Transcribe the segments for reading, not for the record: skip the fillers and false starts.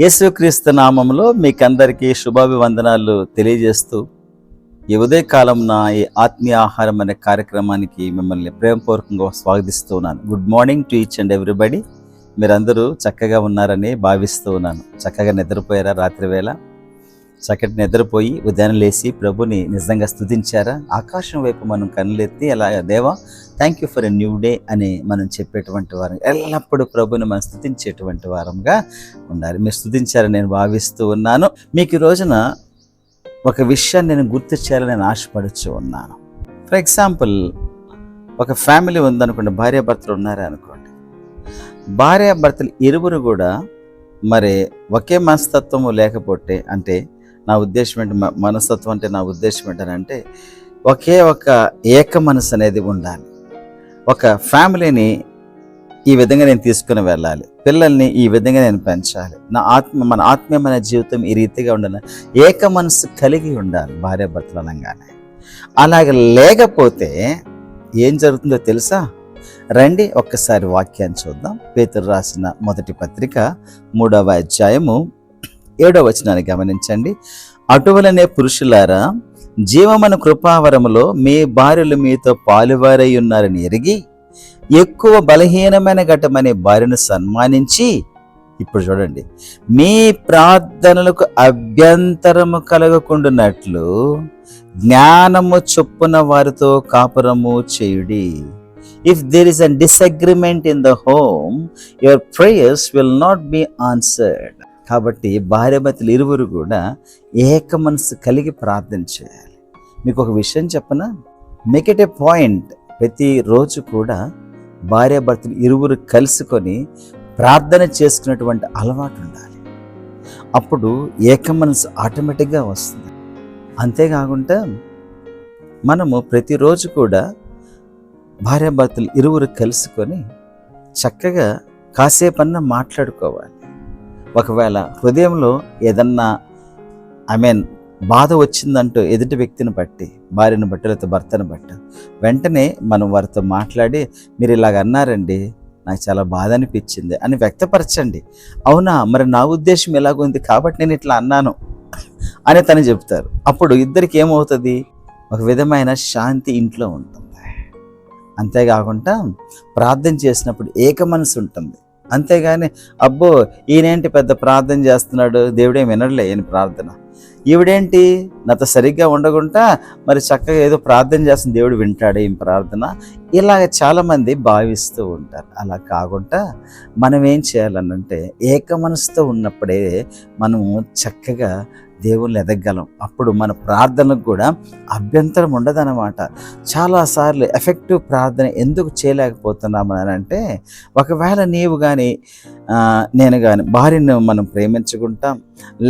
యేసుక్రీస్తు నామములో మీకందరికీ శుభాభివందనాలు తెలియజేస్తూ ఈ ఉదయకాలం నా ఈ ఆత్మీయ ఆహారం అనే కార్యక్రమానికి మిమ్మల్ని ప్రేమపూర్వకంగా స్వాగతిస్తూ ఉన్నాను. Good morning to each and everybody. మీరందరూ చక్కగా ఉన్నారని భావిస్తూ ఉన్నాను. చక్కగా నిద్రపోయారా? రాత్రి వేళ చక్కటి నిద్రపోయి ఉదయం లేచి ప్రభుని నిజంగా స్తుతించారా? ఆకాశం వైపు మనం కన్నులెత్తి అలా దేవా thank you for a new day అని మనం చెప్పేటువంటి వారం, ఎల్లప్పుడూ ప్రభుని మనం స్తుతించేటువంటి వారంగా ఉండాలి. మీరు స్తుతించారని నేను భావిస్తూ ఉన్నాను. మీకు ఈ రోజున ఒక విషయాన్ని నేను గుర్తు చేయాలని నేను ఆశపడుతూ ఉన్నాను. ఫర్ ఎగ్జాంపుల్, ఒక ఫ్యామిలీ ఉందనుకోండి, భార్యాభర్తలు ఉన్నారే అనుకోండి. భార్యాభర్తలు ఇరువురు కూడా మరి ఒకే మనస్తత్వము లేకపోతే, అంటే నా ఉద్దేశం ఏంటి, మనస్తత్వం అంటే నా ఉద్దేశం ఏంటంటే ఒకే ఒక ఏక మనసు అనేది ఉండాలి. ఒక ఫ్యామిలీని ఈ విధంగా నేను తీసుకుని వెళ్ళాలి, పిల్లల్ని ఈ విధంగా నేను పెంచాలి, మన ఆత్మీయమైన జీవితం ఈ రీతిగా ఉండాలి, ఏక మనసు కలిగి ఉండాలి భార్యాభర్తలు అనగానే. అలాగే లేకపోతే ఏం జరుగుతుందో తెలుసా? రండి ఒక్కసారి వాక్యాన్ని చూద్దాం. పేతురు రాసిన మొదటి పత్రిక 3వ అధ్యాయము 7వ వచనాన్ని గమనించండి. అటువలనే పురుషులారా, జీవమను కృపావరములో మీ భార్యలు మీతో పాలువారై ఉన్నారని ఎరిగి ఎక్కువ బలహీనమైన ఘటమనే భార్యను సన్మానించి, ఇప్పుడు చూడండి, మీ ప్రార్థనలకు అభ్యంతరము కలగకుండానట్లు జ్ఞానము చొప్పున వారితో కాపురము చేయుడి. If there is a disagreement in the home, your prayers will not be answered. కాబట్టి భార్యాభర్తలు ఇరువురు కూడా ఏక మనసు కలిగి ప్రార్థన చేయాలి. మీకు ఒక విషయం చెప్పనా? మేక్ ఇట్ ఏ పాయింట్, ప్రతిరోజు కూడా భార్యాభర్తలు ఇరువురు కలుసుకొని ప్రార్థన చేసుకునేటువంటి అలవాటు ఉండాలి. అప్పుడు ఏక మనసు ఆటోమేటిక్గా వస్తుంది. అంతేకాకుండా మనము ప్రతిరోజు కూడా భార్యాభర్తలు ఇరువురు కలుసుకొని చక్కగా కాసేపన్నా మాట్లాడుకోవాలి. ఒకవేళ హృదయంలో ఏదన్నా బాధ వచ్చిందంటూ ఎదుటి వ్యక్తిని బట్టి, భార్యను బట్టి లేకపోతే భర్తను బట్టి, వెంటనే మనం వారితో మాట్లాడి, మీరు ఇలాగ అన్నారండి, నాకు చాలా బాధ అనిపించింది అని వ్యక్తపరచండి. అవునా, మరి నా ఉద్దేశం ఎలాగుంది కాబట్టి నేను ఇట్లా అన్నాను అని తను చెప్తారు. అప్పుడు ఇద్దరికి ఏమవుతుంది? ఒక విధమైన శాంతి ఇంట్లో ఉంటుంది. అంతేకాకుండా ప్రార్థన చేసినప్పుడు ఏక మనసు ఉంటుంది. అంతేగాని అబ్బో ఈయనేంటి పెద్ద ప్రార్థన చేస్తున్నాడు, దేవుడేం వినడలే ఈయన ప్రార్థన, ఈవిడేంటి నాతో సరిగ్గా ఉండకుండా మరి చక్కగా ఏదో ప్రార్థన చేస్తున్న, దేవుడు వింటాడే ఈ ప్రార్థన, ఇలాగ చాలామంది భావిస్తూ ఉంటారు. అలా కాకుండా మనం ఏం చేయాలనంటే ఏక మనసుతో ఉన్నప్పుడే మనము చక్కగా దేవుళ్ళు ఎదగలం. అప్పుడు మన ప్రార్థనకు కూడా అభ్యంతరం ఉండదన్నమాట. చాలాసార్లు ఎఫెక్టివ్ ప్రార్థన ఎందుకు చేయలేకపోతున్నాము అని అంటే, ఒకవేళ నీవు కానీ నేను కానీ భార్యను మనం ప్రేమించుకుంటాం,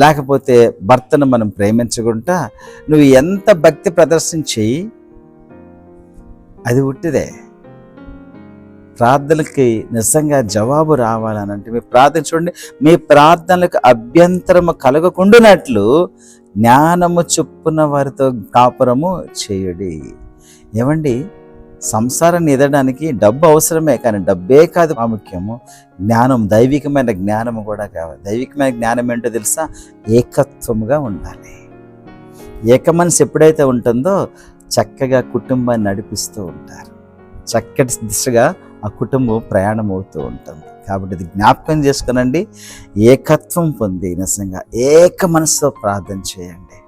లేకపోతే భర్తను మనం ప్రేమించుకుంటా, నువ్వు ఎంత భక్తి ప్రదర్శించి అది ఉట్టిదే. ప్రార్థనలకి నిజంగా జవాబు రావాలని అంటే మీ ప్రార్థన చూడండి, మీ ప్రార్థనలకు అభ్యంతరము కలగకుండానట్లు జ్ఞానము చొప్పున వారితో కాపురము చేయుడి. ఏమండి, సంసారాన్ని ఎదడానికి డబ్బు అవసరమే, కానీ డబ్బే కాదు ప్రాముఖ్యము, జ్ఞానం, దైవికమైన జ్ఞానము కూడా కావాలి. దైవికమైన జ్ఞానం ఏంటో తెలుసా? ఏకత్వముగా ఉండాలి. ఏక మనసు ఎప్పుడైతే ఉంటుందో చక్కగా కుటుంబాన్ని నడిపిస్తూ ఉంటారు. చక్కటి దిశగా ఆ కుటుంబం ప్రయాణం అవుతూ ఉంటుంది. కాబట్టి ఇది జ్ఞాపకం చేసుకునండి. ఏకత్వం పొంది నిజంగా ఏక మనసుతో ప్రార్థన చేయండి.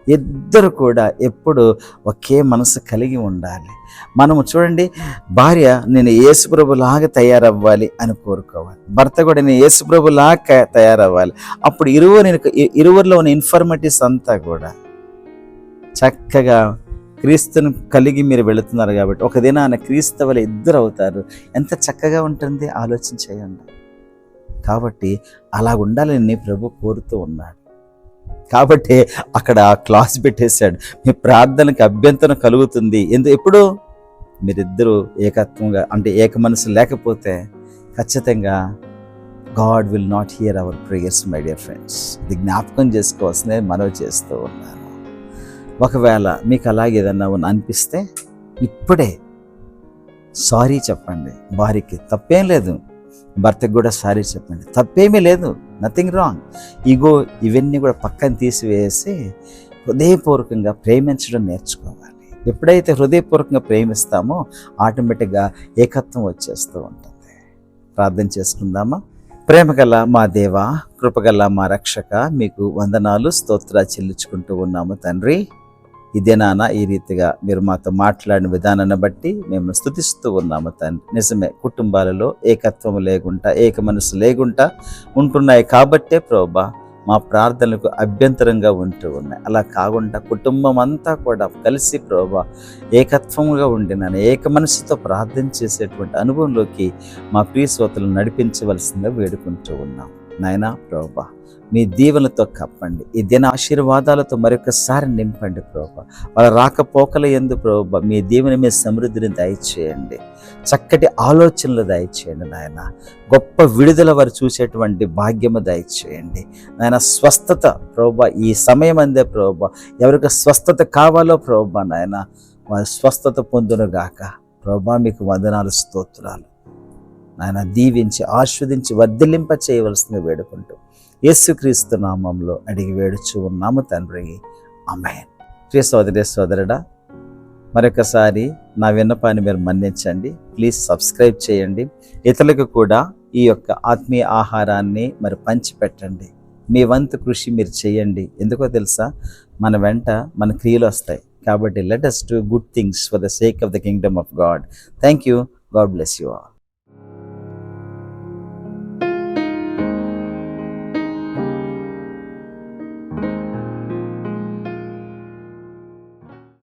ఇద్దరు కూడా ఎప్పుడు ఒకే మనసు కలిగి ఉండాలి. మనము చూడండి, భార్య నేను యేసుప్రభులాగా తయారవ్వాలి అని కోరుకోవాలి, భర్త కూడా నేను యేసుప్రభులాగా తయారవ్వాలి. అప్పుడు ఇరువురిలో ఉన్న ఇన్ఫర్మేటివ్స్ అంతా కూడా చక్కగా క్రీస్తుని కలిగి మీరు వెళుతున్నారు కాబట్టి ఒక దినాన క్రీస్తవులు ఇద్దరు అవుతారు. ఎంత చక్కగా ఉంటుంది, ఆలోచన చేయండి. కాబట్టి అలా ఉండాలని ప్రభు కోరుతూ ఉన్నాడు. కాబట్టి అక్కడ క్లాస్ పెట్టేశాడు, మీ ప్రార్థనకు అభ్యంతరం కలుగుతుంది. ఎప్పుడు మీరిద్దరూ ఏకత్వంగా, అంటే ఏక మనసు లేకపోతే ఖచ్చితంగా God will not here our prayers my dear friends. ఇది జ్ఞాపకం చేసుకోవాల్సిందే మనవి చేస్తూ ఉన్నాను. ఒకవేళ మీకు అలాగే ఏదన్నా అనిపిస్తే ఇప్పుడే సారీ చెప్పండి భార్యకి, తప్పేం లేదు. భర్తకు కూడా సారీ చెప్పండి, తప్పేమీ లేదు. Nothing wrong. ఈగో ఇవన్నీ కూడా పక్కన తీసివేసి హృదయపూర్వకంగా ప్రేమించడం నేర్చుకోవాలి. ఎప్పుడైతే హృదయపూర్వకంగా ప్రేమిస్తామో ఆటోమేటిక్గా ఏకత్వం వచ్చేస్తూ ఉంటుంది. ప్రార్థన చేసుకుందామా? ప్రేమగల మా దేవ, కృపగల మా రక్షక, మీకు వందనాలు, స్తోత్రాలు చెల్లించుకుంటూ ఉన్నాము తండ్రి. ఇదే నాన్న, ఈ రీతిగా మీరు మాతో మాట్లాడిన విధానాన్ని బట్టి మేము స్తుతిస్తూ ఉన్నాము తండ్రి. నిజమే, కుటుంబాలలో ఏకత్వం లేకుండా, ఏక మనసు లేకుండా ఉంటున్నాయి కాబట్టే ప్రభువా మా ప్రార్థనలకు అభ్యంతరంగా ఉంటూ ఉన్నాయి. అలా కాకుండా కుటుంబం అంతా కూడా కలిసి ప్రభువా ఏకత్వంగా ఉండి నన్ను ఏక మనసుతో ప్రార్థన చేసేటువంటి అనుభవంలోకి మా ప్రియ శ్రోతలను నడిపించవలసిందిగా వేడుకుంటూ ఉన్నాం. నాయనా ప్రభువా, మీ దీవెనలతో కప్పండి. ఈ దిన ఆశీర్వాదాలతో మరొకసారి నింపండి ప్రభువా. వాళ్ళ రాకపోకల యందు ప్రభువా మీ దీవెన మీద సమృద్ధిని దయచేయండి. చక్కటి ఆలోచనలు దయచేయండి నాయన. గొప్ప విడుదల వారు చూసేటువంటి భాగ్యము దయచేయండి నాయన. స్వస్థత ప్రభువా ఈ సమయం అందే ప్రభువా, ఎవరికి స్వస్థత కావాలో ప్రభువా నాయన వారు స్వస్థత పొందునుగాక. ప్రభువా మీకు వందనాలు, స్తోత్రాలు నాయన. దీవించి ఆస్వాదించి వర్ధిల్లింప చేయవలసింది వేడుకుంటూ యేసుక్రీస్తు నామంలో అడిగి వేడుచు ఉన్నాము తండ్రి, ఆమేన్. ప్రియ సోదరి సోదరుడా, మరొకసారి నా విన్నపాన్ని మీరు మన్నించండి. ప్లీజ్ సబ్స్క్రైబ్ చేయండి. ఇతరులకు కూడా ఈ యొక్క ఆత్మీయ ఆహారాన్ని మరి పంచిపెట్టండి. మీ వంతు కృషి మీరు చేయండి. ఎందుకో తెలుసా, మన వెంట మన క్రియలు వస్తాయి. కాబట్టి let us do good things for the sake of the kingdom of God. Thank you. God bless you all.